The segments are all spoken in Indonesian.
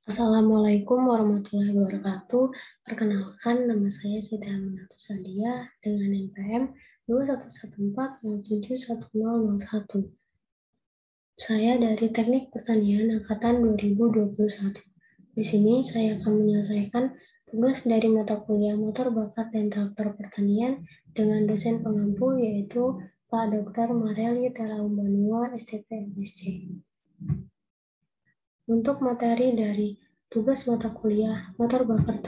Assalamualaikum warahmatullahi wabarakatuh. Perkenalkan, nama saya Siti Aminatu Sadia dengan NPM 2114071001. Saya dari Teknik Pertanian Angkatan 2021. Di sini saya akan menyelesaikan tugas dari mata kuliah Motor Bakar dan Traktor Pertanian dengan dosen pengampu yaitu Pak Dr. Mareli Telaumbanua, STP MSc. Untuk materi dari tugas mata kuliah motor bakar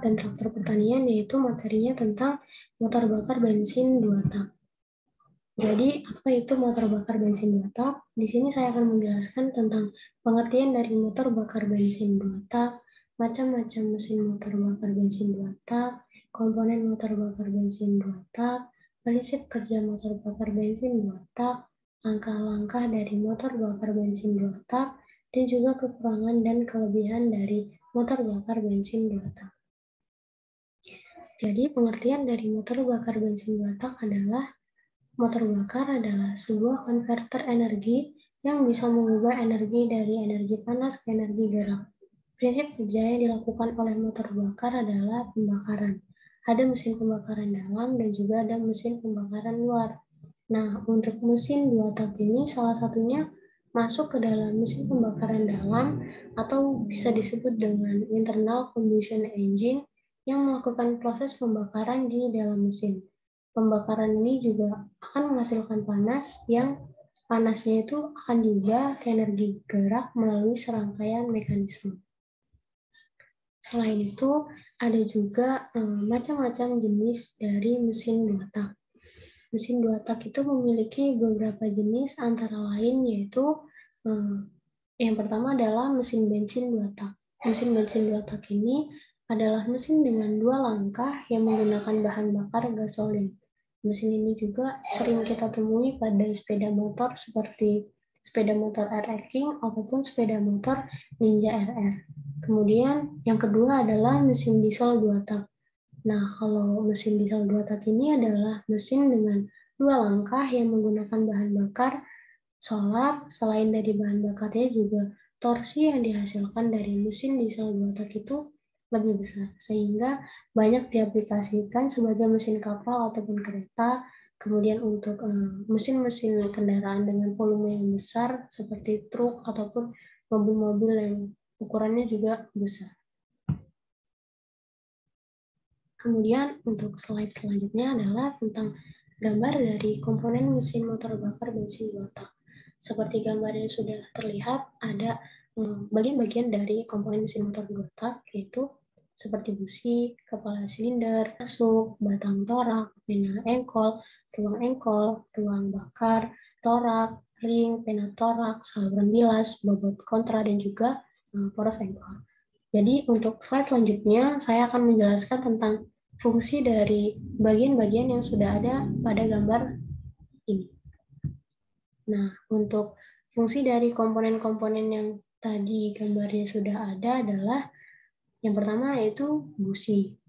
dan traktor pertanian, yaitu materinya tentang motor bakar bensin 2 tak. Jadi, apa itu motor bakar bensin 2 tak? Di sini saya akan menjelaskan tentang pengertian dari motor bakar bensin 2 tak, macam-macam mesin motor bakar bensin 2 tak, komponen motor bakar bensin 2 tak, prinsip kerja motor bakar bensin 2 tak, langkah-langkah dari motor bakar bensin 2 tak, dan juga kekurangan dan kelebihan dari motor bakar bensin 2 tak. Jadi, pengertian dari motor bakar bensin 2 tak adalah motor bakar adalah sebuah konverter energi yang bisa mengubah energi dari energi panas ke energi gerak. Prinsip kerja yang dilakukan oleh motor bakar adalah pembakaran. Ada mesin pembakaran dalam dan juga ada mesin pembakaran luar. Nah, untuk mesin 2 tak ini salah satunya masuk ke dalam mesin pembakaran dalam atau bisa disebut dengan internal combustion engine yang melakukan proses pembakaran di dalam mesin. Pembakaran ini juga akan menghasilkan panas yang panasnya itu akan diubah ke energi gerak melalui serangkaian mekanisme. Selain itu, ada juga macam-macam jenis dari mesin 2 tak. Mesin 2 tak itu memiliki beberapa jenis, antara lain yaitu yang pertama adalah mesin bensin 2 tak. Mesin bensin 2 tak ini adalah mesin dengan 2 langkah yang menggunakan bahan bakar gasolin. Mesin ini juga sering kita temui pada sepeda motor seperti sepeda motor RR King ataupun sepeda motor Ninja RR. Kemudian yang kedua adalah mesin diesel 2 tak. Nah, kalau mesin diesel 2 tak ini adalah mesin dengan 2 langkah yang menggunakan bahan bakar solar. Selain dari bahan bakarnya juga torsi yang dihasilkan dari mesin diesel 2 tak itu lebih besar, sehingga banyak diaplikasikan sebagai mesin kapal ataupun kereta. Kemudian untuk mesin-mesin kendaraan dengan volume yang besar seperti truk ataupun mobil-mobil yang ukurannya juga besar. Kemudian untuk slide selanjutnya adalah tentang gambar dari komponen mesin motor bakar bensin 2 tak. Seperti gambar yang sudah terlihat, ada bagian-bagian dari komponen mesin motor 2 tak, yaitu seperti busi, kepala silinder, masuk, batang torak, pena engkol, ruang bakar, torak, ring, pena torak, saluran bilas, bobot kontra, dan juga poros engkol. Jadi untuk slide selanjutnya, saya akan menjelaskan tentang fungsi dari bagian-bagian yang sudah ada pada gambar ini. Nah, untuk fungsi dari komponen-komponen yang tadi gambarnya sudah ada adalah yang pertama yaitu busi.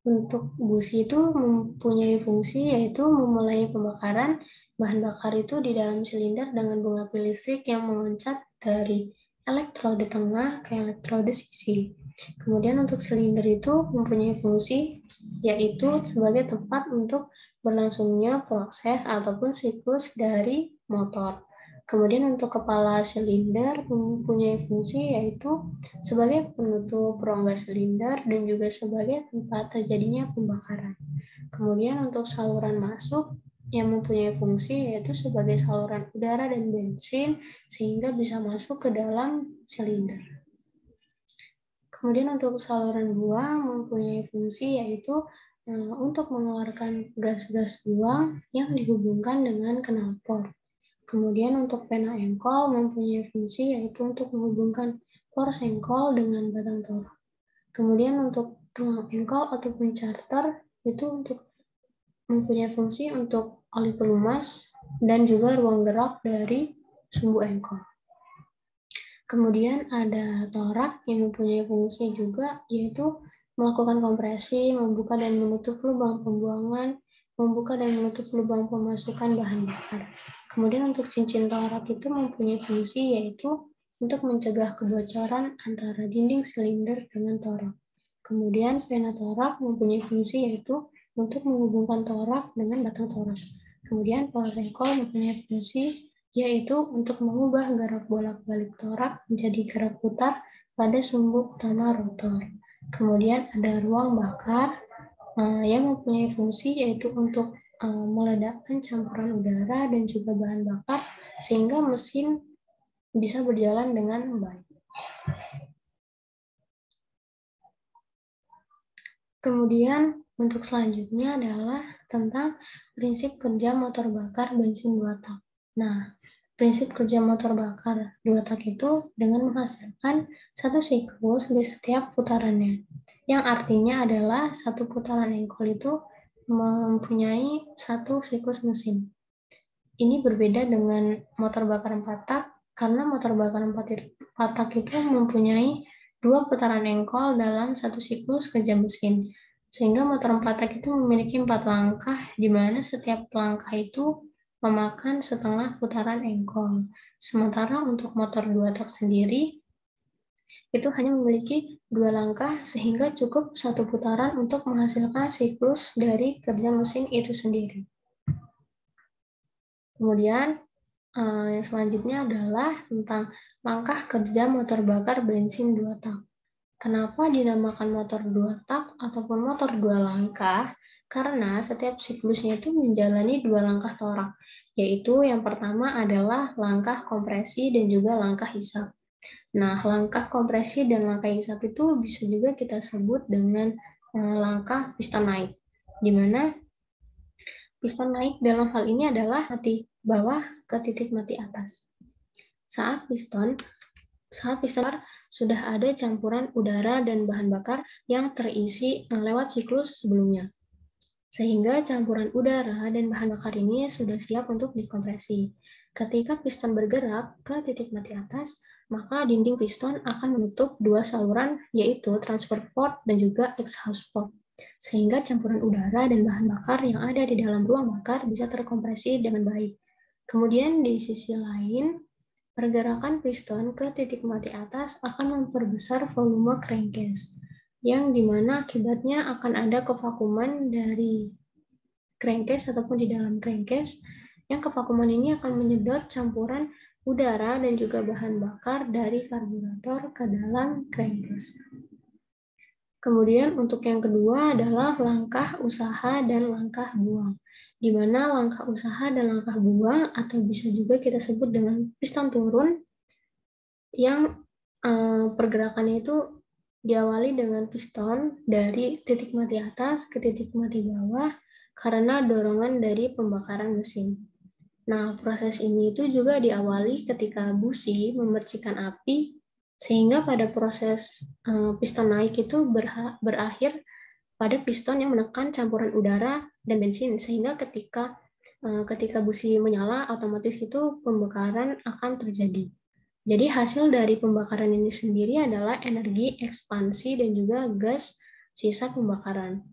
Untuk busi itu mempunyai fungsi yaitu memulai pembakaran bahan bakar itu di dalam silinder dengan bunga api listrik yang meloncat dari elektrode tengah ke elektrode sisi. Kemudian untuk silinder itu mempunyai fungsi yaitu sebagai tempat untuk berlangsungnya proses ataupun siklus dari motor. Kemudian untuk kepala silinder mempunyai fungsi yaitu sebagai penutup rongga silinder dan juga sebagai tempat terjadinya pembakaran. Kemudian untuk saluran masuk yang mempunyai fungsi yaitu sebagai saluran udara dan bensin sehingga bisa masuk ke dalam silinder. Kemudian untuk saluran buang mempunyai fungsi yaitu untuk mengeluarkan gas-gas buang yang dihubungkan dengan knalpot. Kemudian untuk pena engkol mempunyai fungsi yaitu untuk menghubungkan poros engkol dengan batang torak. Kemudian untuk ruang engkol ataupun charter itu untuk mempunyai fungsi untuk oli pelumas dan juga ruang gerak dari sumbu engkol. Kemudian ada torak yang mempunyai fungsi juga yaitu melakukan kompresi, membuka dan menutup lubang pembuangan, membuka dan menutup lubang pemasukan bahan bakar. Kemudian untuk cincin torak itu mempunyai fungsi yaitu untuk mencegah kebocoran antara dinding silinder dengan torak. Kemudian vena torak mempunyai fungsi yaitu untuk menghubungkan torak dengan batang torak. Kemudian polarengkol mempunyai fungsi yaitu untuk mengubah gerak bolak-balik torak menjadi gerak putar pada sumbu utama rotor. Kemudian ada ruang bakar yang mempunyai fungsi yaitu untuk meledakkan campuran udara dan juga bahan bakar sehingga mesin bisa berjalan dengan baik. Kemudian untuk selanjutnya adalah tentang prinsip kerja motor bakar bensin 2 tak. Nah, prinsip kerja motor bakar 2 tak itu dengan menghasilkan satu siklus di setiap putarannya. Yang artinya adalah satu putaran engkol itu mempunyai satu siklus mesin. Ini berbeda dengan motor bakar 4 tak karena motor bakar 4 tak itu mempunyai 2 putaran engkol dalam satu siklus kerja mesin. Sehingga motor 4 tak itu memiliki 4 langkah, di mana setiap langkah itu memakan setengah putaran engkol. Sementara untuk motor 2 tak sendiri, itu hanya memiliki 2 langkah, sehingga cukup satu putaran untuk menghasilkan siklus dari kerja mesin itu sendiri. Kemudian, yang selanjutnya adalah tentang langkah kerja motor bakar bensin 2 tak. Kenapa dinamakan motor 2 tak ataupun motor 2 langkah? Karena setiap siklusnya itu menjalani 2 langkah torak, yaitu yang pertama adalah langkah kompresi dan juga langkah hisap. Nah, langkah kompresi dan langkah hisap itu bisa juga kita sebut dengan langkah piston naik, di mana piston naik dalam hal ini adalah mati bawah ke titik mati atas. Saat piston sudah ada campuran udara dan bahan bakar yang terisi lewat siklus sebelumnya. Sehingga campuran udara dan bahan bakar ini sudah siap untuk dikompresi. Ketika piston bergerak ke titik mati atas, maka dinding piston akan menutup 2 saluran, yaitu transfer port dan juga exhaust port. Sehingga campuran udara dan bahan bakar yang ada di dalam ruang bakar bisa terkompresi dengan baik. Kemudian di sisi lain, pergerakan piston ke titik mati atas akan memperbesar volume crankcase, yang dimana akibatnya akan ada kevakuman dari crankcase ataupun di dalam crankcase, yang kevakuman ini akan menyedot campuran udara dan juga bahan bakar dari karburator ke dalam crankcase. Kemudian untuk yang kedua adalah langkah usaha dan langkah buang, di mana langkah usaha dan langkah buang atau bisa juga kita sebut dengan piston turun yang pergerakannya itu diawali dengan piston dari titik mati atas ke titik mati bawah karena dorongan dari pembakaran mesin. Nah, proses ini itu juga diawali ketika busi memercikan api sehingga pada proses piston naik itu berakhir pada piston yang menekan campuran udara dan bensin, sehingga ketika busi menyala, otomatis itu pembakaran akan terjadi. Jadi hasil dari pembakaran ini sendiri adalah energi ekspansi dan juga gas sisa pembakaran.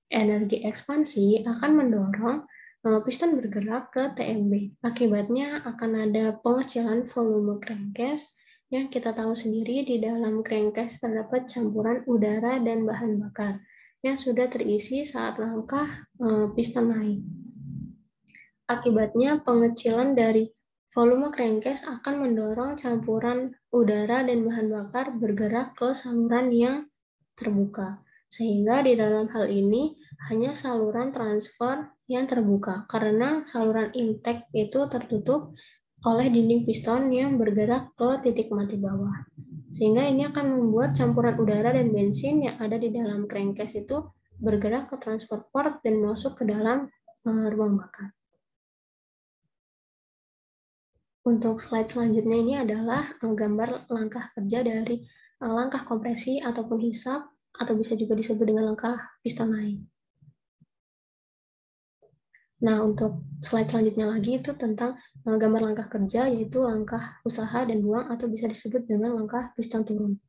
Energi ekspansi akan mendorong piston bergerak ke TMB. Akibatnya akan ada pengecilan volume crankcase yang kita tahu sendiri di dalam crankcase terdapat campuran udara dan bahan bakar yang sudah terisi saat langkah piston naik. Akibatnya pengecilan dari volume crankcase akan mendorong campuran udara dan bahan bakar bergerak ke saluran yang terbuka. Sehingga di dalam hal ini hanya saluran transfer yang terbuka karena saluran intake itu tertutup oleh dinding piston yang bergerak ke titik mati bawah. Sehingga ini akan membuat campuran udara dan bensin yang ada di dalam crankcase itu bergerak ke transfer port dan masuk ke dalam ruang bakar. Untuk slide selanjutnya ini adalah gambar langkah kerja dari langkah kompresi ataupun hisap, atau bisa juga disebut dengan langkah piston naik. Nah, untuk slide selanjutnya lagi itu tentang gambar langkah kerja, yaitu langkah usaha dan buang, atau bisa disebut dengan langkah piston turun.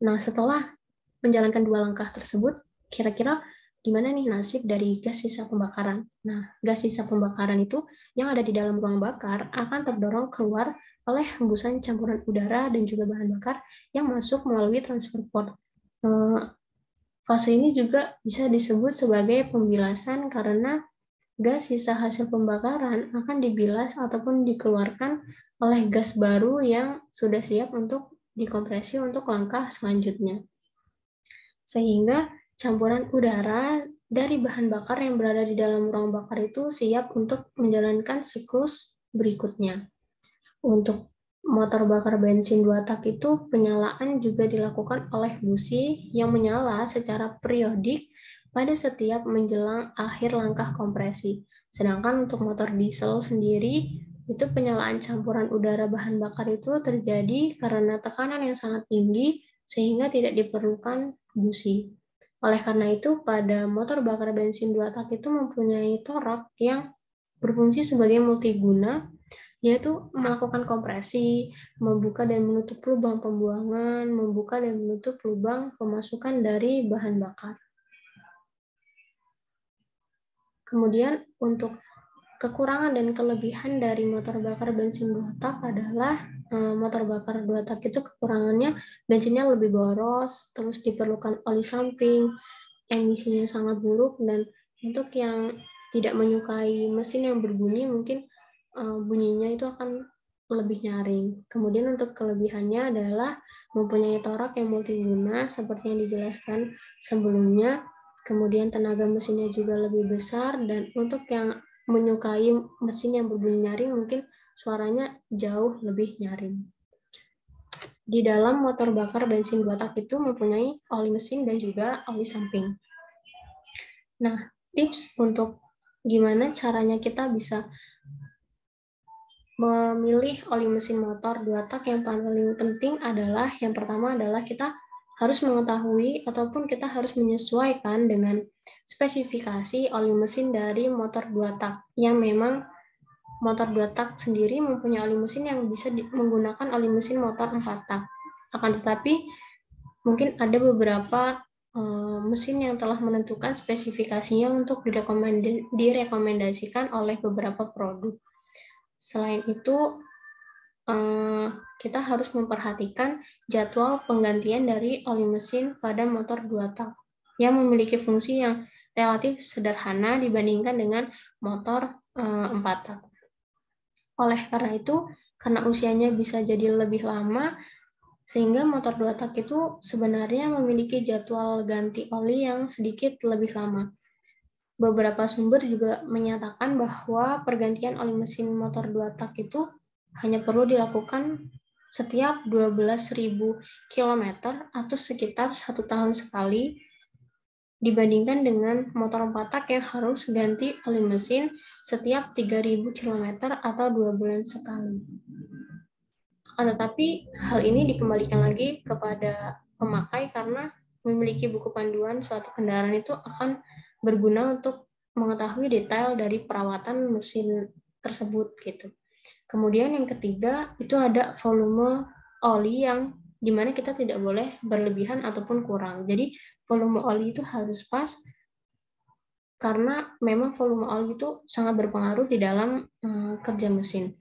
Nah, setelah menjalankan 2 langkah tersebut, kira-kira gimana nih nasib dari gas sisa pembakaran? Nah, gas sisa pembakaran itu yang ada di dalam ruang bakar akan terdorong keluar oleh hembusan campuran udara dan juga bahan bakar yang masuk melalui transfer port. Fase ini juga bisa disebut sebagai pembilasan karena gas sisa hasil pembakaran akan dibilas ataupun dikeluarkan oleh gas baru yang sudah siap untuk dikompresi untuk langkah selanjutnya. Sehingga campuran udara dari bahan bakar yang berada di dalam ruang bakar itu siap untuk menjalankan siklus berikutnya. Untuk motor bakar bensin 2 tak itu penyalaan juga dilakukan oleh busi yang menyala secara periodik pada setiap menjelang akhir langkah kompresi. Sedangkan untuk motor diesel sendiri, itu penyalaan campuran udara bahan bakar itu terjadi karena tekanan yang sangat tinggi sehingga tidak diperlukan busi. Oleh karena itu, pada motor bakar bensin 2 tak itu mempunyai torak yang berfungsi sebagai multiguna, yaitu melakukan kompresi, membuka dan menutup lubang pembuangan, membuka dan menutup lubang pemasukan dari bahan bakar. Kemudian untuk kekurangan dan kelebihan dari motor bakar bensin 2 tak adalah motor bakar 2 tak itu kekurangannya bensinnya lebih boros, terus diperlukan oli samping, emisinya sangat buruk, dan untuk yang tidak menyukai mesin yang berbunyi mungkin bunyinya itu akan lebih nyaring. Kemudian untuk kelebihannya adalah mempunyai torak yang multiguna seperti yang dijelaskan sebelumnya. Kemudian tenaga mesinnya juga lebih besar, dan untuk yang menyukai mesin yang berbunyi nyaring mungkin suaranya jauh lebih nyaring. Di dalam motor bakar bensin 2 tak itu mempunyai oli mesin dan juga oli samping. Nah, tips untuk gimana caranya kita bisa memilih oli mesin motor 2 tak yang paling penting adalah yang pertama adalah kita harus mengetahui ataupun kita harus menyesuaikan dengan spesifikasi oli mesin dari motor 2 tak yang memang motor 2 tak sendiri mempunyai oli mesin yang bisa menggunakan oli mesin motor 4 tak. Akan tetapi mungkin ada beberapa mesin yang telah menentukan spesifikasinya untuk direkomendasikan oleh beberapa produk. Selain itu, kita harus memperhatikan jadwal penggantian dari oli mesin pada motor 2 tak yang memiliki fungsi yang relatif sederhana dibandingkan dengan motor 4 tak. Oleh karena itu, karena usianya bisa jadi lebih lama, sehingga motor 2 tak itu sebenarnya memiliki jadwal ganti oli yang sedikit lebih lama. Beberapa sumber juga menyatakan bahwa pergantian oli mesin motor 2 tak itu hanya perlu dilakukan setiap 12.000 km atau sekitar 1 tahun sekali, dibandingkan dengan motor 4 tak yang harus ganti oli mesin setiap 3.000 km atau 2 bulan sekali. Tetapi hal ini dikembalikan lagi kepada pemakai karena memiliki buku panduan suatu kendaraan itu akan berguna untuk mengetahui detail dari perawatan mesin tersebut gitu. Kemudian yang ketiga itu ada volume oli yang dimana kita tidak boleh berlebihan ataupun kurang. Jadi volume oli itu harus pas karena memang volume oli itu sangat berpengaruh di dalam kerja mesin.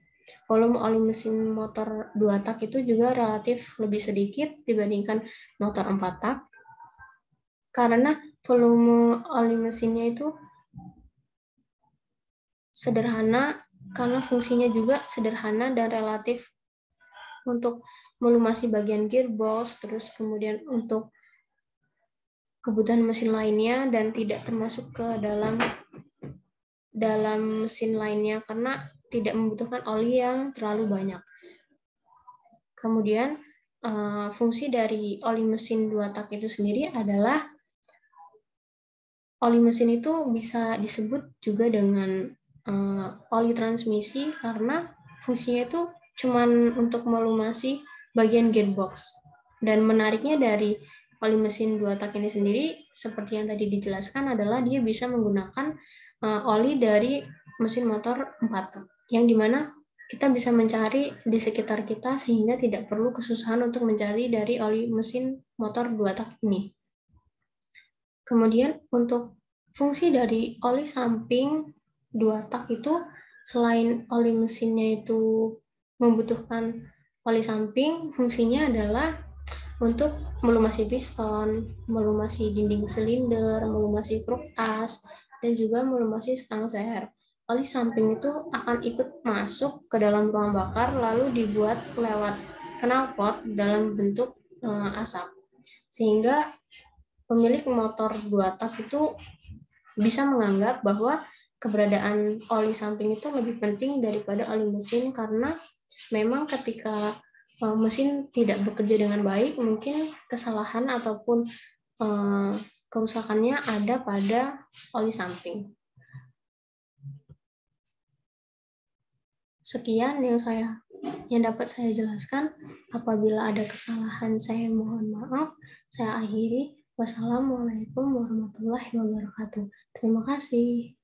Volume oli mesin motor 2 tak itu juga relatif lebih sedikit dibandingkan motor 4 tak karena volume oli mesinnya itu sederhana karena fungsinya juga sederhana dan relatif untuk melumasi bagian gearbox, terus kemudian untuk kebutuhan mesin lainnya dan tidak termasuk ke dalam mesin lainnya karena tidak membutuhkan oli yang terlalu banyak. Kemudian fungsi dari oli mesin 2 tak itu sendiri adalah oli mesin itu bisa disebut juga dengan oli transmisi karena fungsinya itu cuma untuk melumasi bagian gearbox. Dan menariknya dari oli mesin 2 tak ini sendiri, seperti yang tadi dijelaskan adalah dia bisa menggunakan oli dari mesin motor 4 tak, yang dimana kita bisa mencari di sekitar kita sehingga tidak perlu kesusahan untuk mencari dari oli mesin motor 2 tak ini. Kemudian untuk fungsi dari oli samping 2 tak itu selain oli mesinnya itu membutuhkan oli samping, fungsinya adalah untuk melumasi piston, melumasi dinding silinder, melumasi kruk as, dan juga melumasi stang seher. Oli samping itu akan ikut masuk ke dalam ruang bakar lalu dibuat lewat knalpot dalam bentuk asap. Sehingga pemilik motor 2 tak itu bisa menganggap bahwa keberadaan oli samping itu lebih penting daripada oli mesin, karena memang ketika mesin tidak bekerja dengan baik, mungkin kesalahan ataupun kerusakannya ada pada oli samping. Sekian yang dapat saya jelaskan. Apabila ada kesalahan, saya mohon maaf. Saya akhiri. Wassalamualaikum warahmatullahi wabarakatuh. Terima kasih.